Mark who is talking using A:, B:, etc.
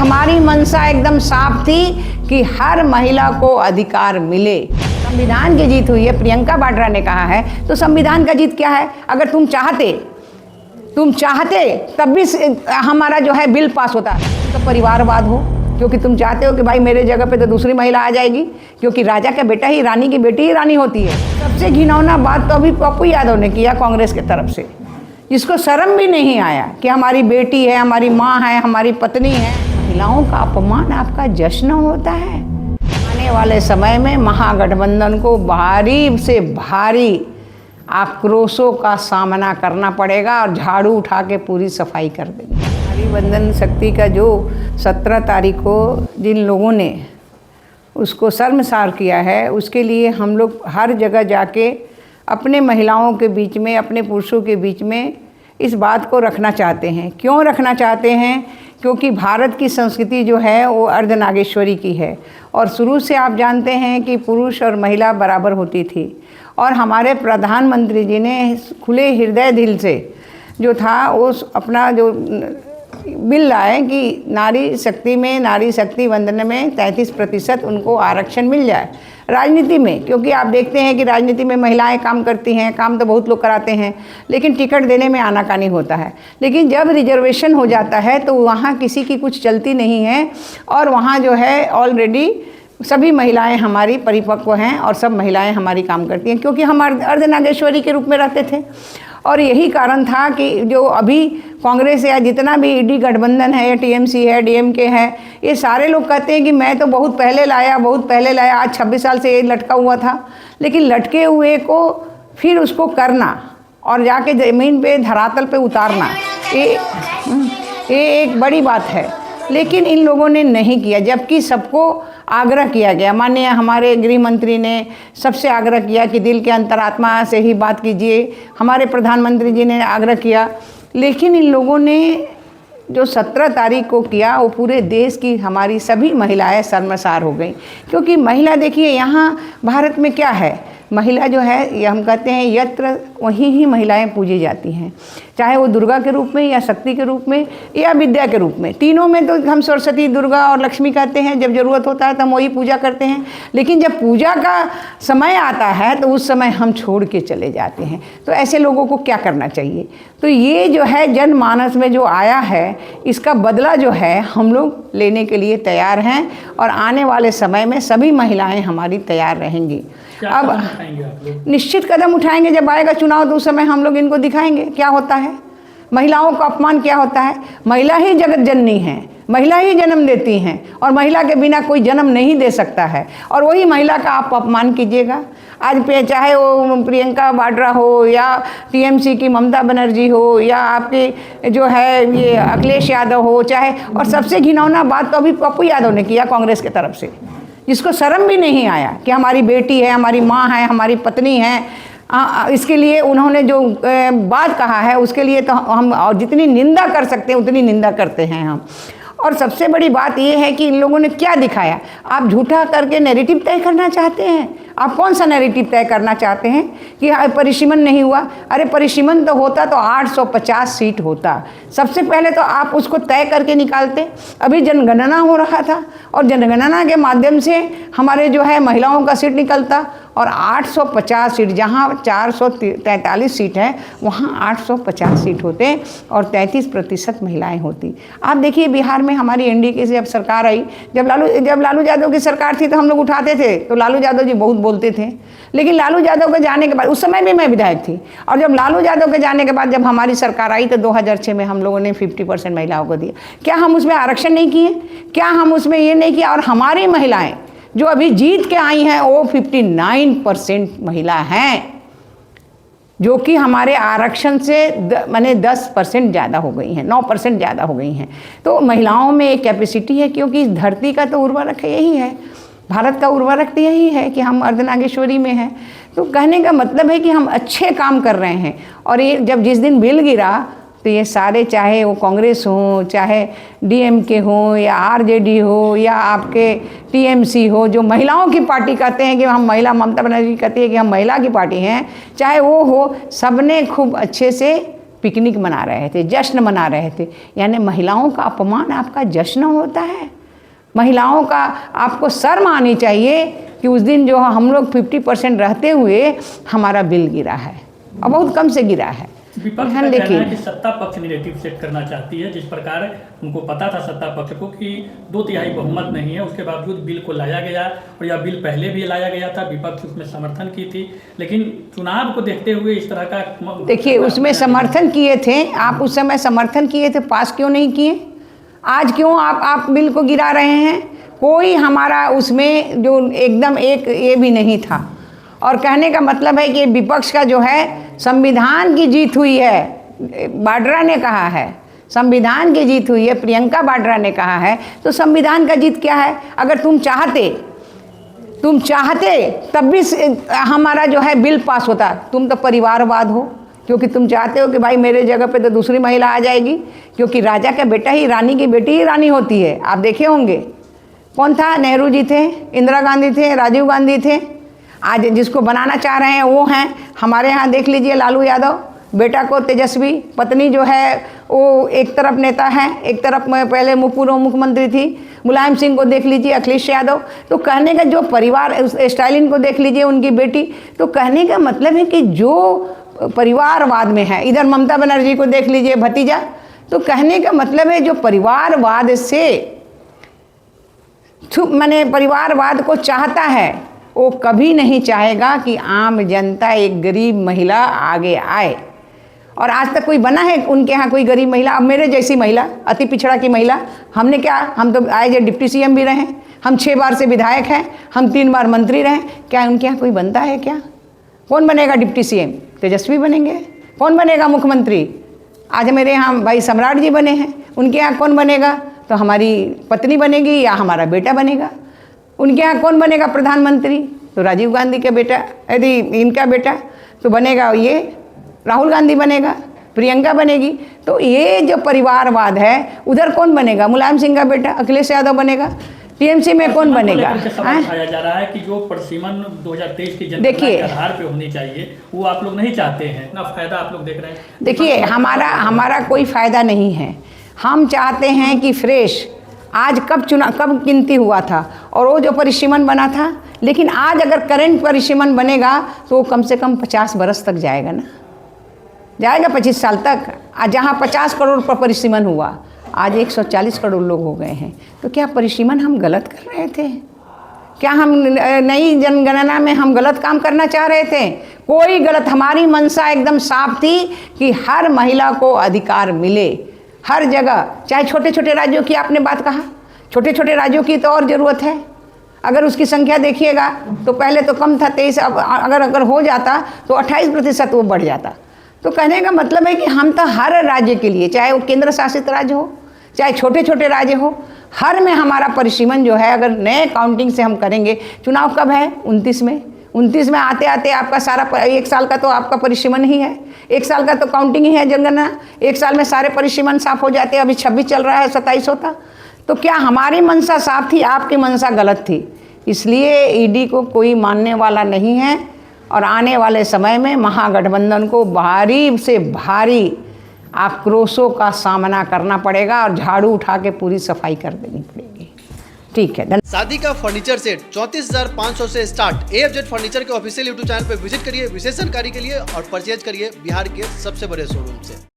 A: हमारी मंशा एकदम साफ थी कि हर महिला को अधिकार मिले। संविधान की जीत हुई है, प्रियंका वाड्रा ने कहा है, तो संविधान का जीत क्या है? अगर तुम चाहते तब भी हमारा जो है बिल पास होता, तो परिवारवाद हो, क्योंकि तुम चाहते हो कि भाई मेरे जगह पे तो दूसरी महिला आ जाएगी, क्योंकि राजा का बेटा ही, रानी की बेटी ही रानी होती है। सबसे घिनौना बात तो अभी पप्पू यादव ने किया कांग्रेस की तरफ से, जिसको शर्म भी नहीं आया कि हमारी बेटी है, हमारी माँ है, हमारी पत्नी है। महिलाओं का अपमान आपका जश्न होता है। आने वाले समय में महागठबंधन को भारी से भारी आक्रोशों का सामना करना पड़ेगा और झाड़ू उठा के पूरी सफाई कर देंगे। नारी बंधन शक्ति का जो 17 तारीख को जिन लोगों ने उसको शर्मसार किया है, उसके लिए हम लोग हर जगह जाके अपने महिलाओं के बीच में, अपने पुरुषों के बीच में इस बात को रखना चाहते हैं। क्यों रखना चाहते हैं? क्योंकि भारत की संस्कृति जो है वो अर्धनागेश्वरी की है, और शुरू से आप जानते हैं कि पुरुष और महिला बराबर होती थी। और हमारे प्रधानमंत्री जी ने खुले हृदय दिल से जो था वो अपना जो बिल लाए कि नारी शक्ति वंदन में 33% उनको आरक्षण मिल जाए राजनीति में। क्योंकि आप देखते हैं कि राजनीति में महिलाएं काम करती हैं, काम तो बहुत लोग कराते हैं, लेकिन टिकट देने में आनाकानी होता है। लेकिन जब रिजर्वेशन हो जाता है तो वहाँ किसी की कुछ चलती नहीं है, और वहाँ जो है ऑलरेडी सभी महिलाएं हमारी परिपक्व हैं और सब महिलाएं हमारी काम करती हैं, क्योंकि हम अर्धनागेश्वरी के रूप में रहते थे। और यही कारण था कि जो अभी कांग्रेस या जितना भी ईडी गठबंधन है या टीएमसी है, डीएमके है, ये सारे लोग कहते हैं कि मैं तो बहुत पहले लाया, आज 26 साल से ये लटका हुआ था। लेकिन लटके हुए को फिर उसको करना और जाके ज़मीन पे, धरातल पे उतारना, ये एक बड़ी बात है। लेकिन इन लोगों ने नहीं किया, जबकि सबको आग्रह किया गया। माननीय हमारे गृह मंत्री ने सबसे आग्रह किया कि दिल के अंतरात्मा से ही बात कीजिए। हमारे प्रधानमंत्री जी ने आग्रह किया, लेकिन इन लोगों ने जो 17 तारीख को किया वो पूरे देश की हमारी सभी महिलाएं शर्मसार हो गई। क्योंकि महिला, देखिए यहाँ भारत में क्या है, महिला जो है, ये हम कहते हैं यत्र, वहीं ही महिलाएं पूजी जाती हैं, चाहे वो दुर्गा के रूप में या शक्ति के रूप में या विद्या के रूप में। तीनों में तो हम सरस्वती, दुर्गा और लक्ष्मी कहते हैं। जब ज़रूरत होता है तो हम वही पूजा करते हैं, लेकिन जब पूजा का समय आता है तो उस समय हम छोड़ के चले जाते हैं। तो ऐसे लोगों को क्या करना चाहिए? तो ये जो है जनमानस में जो आया है, इसका बदला जो है हम लोग लेने के लिए तैयार हैं, और आने वाले समय में सभी महिलाएँ हमारी तैयार रहेंगी। अब निश्चित कदम उठाएंगे, जब आएगा चुनाव तो उस समय हम लोग इनको दिखाएंगे क्या होता है, महिलाओं का अपमान क्या होता है। महिला ही जगत जननी है, महिला ही जन्म देती हैं, और महिला के बिना कोई जन्म नहीं दे सकता है। और वही महिला का आप अपमान कीजिएगा। आज पे चाहे वो प्रियंका वाड्रा हो, या टीएमसी की ममता बनर्जी हो, या आपके जो है ये अखिलेश यादव हो, चाहे, और सबसे घिनौना बात तो अभी पप्पू यादव ने किया कांग्रेस की तरफ से, जिसको शर्म भी नहीं आया कि हमारी बेटी है, हमारी माँ है, हमारी पत्नी है। इसके लिए उन्होंने जो बात कहा है, उसके लिए तो हम और जितनी निंदा कर सकते हैं उतनी निंदा करते हैं हम। और सबसे बड़ी बात ये है कि इन लोगों ने क्या दिखाया। आप झूठा करके नैरेटिव तय करना चाहते हैं। आप कौन सा नैरेटिव तय करना चाहते हैं कि परिसीमन नहीं हुआ? अरे परिसीमन तो होता तो 850 सीट होता। सबसे पहले तो आप उसको तय करके निकालते। अभी जनगणना हो रहा था, और जनगणना के माध्यम से हमारे जो है महिलाओं का सीट निकलता, और 850 सीट, जहाँ 443 सीट है वहाँ 850 सीट होते, और 33% महिलाएं होती। आप देखिए बिहार में हमारी एनडीए की जब सरकार आई, जब लालू यादव की सरकार थी तो हम लोग उठाते थे, तो लालू यादव जी बहुत बोलते थे। लेकिन लालू यादव के जाने के बाद, उस समय भी मैं विधायक थी, और जब लालू यादव के जाने के बाद जब हमारी सरकार आई तो 2006 में हम लोगों ने 50% महिलाओं को दिया। क्या हम उसमें आरक्षण नहीं किए? क्या हम उसमें ये नहीं किया? और हमारी महिलाएं जो अभी जीत के आई हैं वो 59% महिला हैं, जो कि हमारे आरक्षण से माने 10% ज़्यादा हो गई हैं, 9% ज़्यादा हो गई हैं। तो महिलाओं में एक कैपेसिटी है, क्योंकि इस धरती का तो उर्वरक यही है, भारत का उर्वरक तो यही है कि हम अर्धनागेश्वरी में हैं। तो कहने का मतलब है कि हम अच्छे काम कर रहे हैं। और ये जब जिस दिन बिल गिरा तो ये सारे, चाहे वो कांग्रेस हो, चाहे डीएमके हो, या आरजेडी हो, या आपके टीएमसी हो, जो महिलाओं की पार्टी कहते हैं कि हम महिला, ममता बनर्जी कहती है कि हम महिला की पार्टी हैं, चाहे वो हो, सबने खूब अच्छे से पिकनिक मना रहे थे, जश्न मना रहे थे। यानी महिलाओं का अपमान आपका जश्न होता है। महिलाओं का आपको शर्म आनी चाहिए कि उस दिन जो हम लोग 50% रहते हुए हमारा बिल गिरा है और बहुत कम से गिरा है।
B: विपक्ष का कहना है कि सत्ता पक्ष नैरेटिव सेट करना चाहती है, जिस प्रकार उनको पता था सत्ता पक्ष को कि 2/3 बहुमत नहीं है, उसके बावजूद बिल को लाया गया और यह बिल पहले भी लाया गया था, विपक्ष उसमें समर्थन की थी, लेकिन चुनाव को देखते हुए इस तरह का
A: देखिए उसमें समर्थन किए थे आप, उस समय समर्थन किए थे, पास क्यों नहीं किए? आज क्यों आप बिल को गिरा रहे हैं? कोई हमारा उसमें जो एकदम एक ये भी नहीं था। और कहने का मतलब है कि विपक्ष का जो है संविधान की जीत हुई है, वाड्रा ने कहा है संविधान की जीत हुई है, प्रियंका वाड्रा ने कहा है। तो संविधान का जीत क्या है? अगर तुम चाहते तब भी हमारा जो है बिल पास होता। तुम तो परिवारवाद हो, क्योंकि तुम चाहते हो कि भाई मेरे जगह पे तो दूसरी महिला आ जाएगी, क्योंकि राजा का बेटा ही, रानी की बेटी ही रानी होती है। आप देखे होंगे कौन था? नेहरू जी थे, इंदिरा गांधी थे, राजीव गांधी थे। आज जिसको बनाना चाह रहे हैं वो हैं हमारे यहाँ देख लीजिए लालू यादव, बेटा को तेजस्वी, पत्नी जो है वो एक तरफ नेता है, एक तरफ में पहले पूर्व मुख्यमंत्री थी। मुलायम सिंह को देख लीजिए, अखिलेश यादव। तो कहने का जो परिवार, स्टालिन को देख लीजिए उनकी बेटी। तो कहने का मतलब है कि जो परिवारवाद में है, इधर ममता बनर्जी को देख लीजिए, भतीजा। तो कहने का मतलब है जो परिवारवाद से माने परिवारवाद को चाहता है वो कभी नहीं चाहेगा कि आम जनता, एक गरीब महिला आगे आए। और आज तक कोई बना है उनके यहाँ कोई गरीब महिला? अब मेरे जैसी महिला, अति पिछड़ा की महिला, हमने क्या, हम तो आए जो डिप्टी CM भी रहे, हम 6 बार से विधायक हैं, हम 3 बार मंत्री रहे। क्या उनके यहाँ कोई बनता है क्या? कौन बनेगा डिप्टी CM? तेजस्वी बनेंगे। कौन बनेगा मुख्यमंत्री? आज मेरे यहाँ भाई सम्राट जी बने हैं, उनके यहाँ कौन बनेगा? तो हमारी पत्नी बनेगी या हमारा बेटा बनेगा। उनके यहाँ कौन बनेगा प्रधानमंत्री? तो राजीव गांधी का बेटा, यदि इनका बेटा तो बनेगा ये राहुल गांधी बनेगा, प्रियंका बनेगी। तो ये जो परिवारवाद है, उधर कौन बनेगा? मुलायम सिंह का बेटा अखिलेश यादव बनेगा। TMC में कौन बनेगा?
B: उठाया जा रहा है कि जो परिसीमन 2023 की जनगणना के आधार पे होनी चाहिए वो आप लोग नहीं चाहते हैं, ना फायदा आप लोग देख रहे हैं।
A: देखिए हमारा कोई फायदा नहीं है। हम चाहते हैं कि फ्रेश, आज कब गिनती हुआ था और वो जो परिसीमन बना था, लेकिन आज अगर करंट परिसीमन बनेगा तो वो कम से कम 50 बरस तक जाएगा ना, जाएगा 25 साल तक। आज जहाँ 50 करोड़ पर परिसीमन हुआ, आज 140 करोड़ लोग हो गए हैं। तो क्या परिसीमन हम गलत कर रहे थे? क्या हम नई जनगणना में हम गलत काम करना चाह रहे थे? कोई गलत, हमारी मंशा एकदम साफ थी कि हर महिला को अधिकार मिले हर जगह। चाहे छोटे छोटे राज्यों की आपने बात कहा, छोटे छोटे राज्यों की तो और ज़रूरत है। अगर उसकी संख्या देखिएगा तो पहले तो कम था 23, अब अगर हो जाता तो 28% वो बढ़ जाता। तो कहने का मतलब है कि हम तो हर राज्य के लिए, चाहे वो केंद्र शासित राज्य हो, चाहे छोटे छोटे राज्य हो, हर में हमारा परिसीमन जो है, अगर नए काउंटिंग से हम करेंगे। चुनाव कब है? 29 में आते आते आपका सारा 1 साल का तो आपका परिसीमन ही है, 1 साल का तो काउंटिंग ही है जनगणना। 1 साल में सारे परिसीमन साफ हो जाते हैं। अभी 26 चल रहा है, 27 होता। तो क्या हमारी मंशा साफ थी, आपकी मंशा गलत थी? इसलिए ईडी को कोई मानने वाला नहीं है और आने वाले समय में महागठबंधन को भारी से भारी आक्रोशों का सामना करना पड़ेगा और झाड़ू उठा के पूरी सफाई कर देनी पड़ेगी। ठीक है।
C: शादी का फर्नीचर सेट 34,500 से स्टार्ट। AFZ फर्नीचर के ऑफिशियल YouTube चैनल पर विजिट करिए विशेष जानकारी के लिए और परचेज करिए बिहार के सबसे बड़े शोरूम से।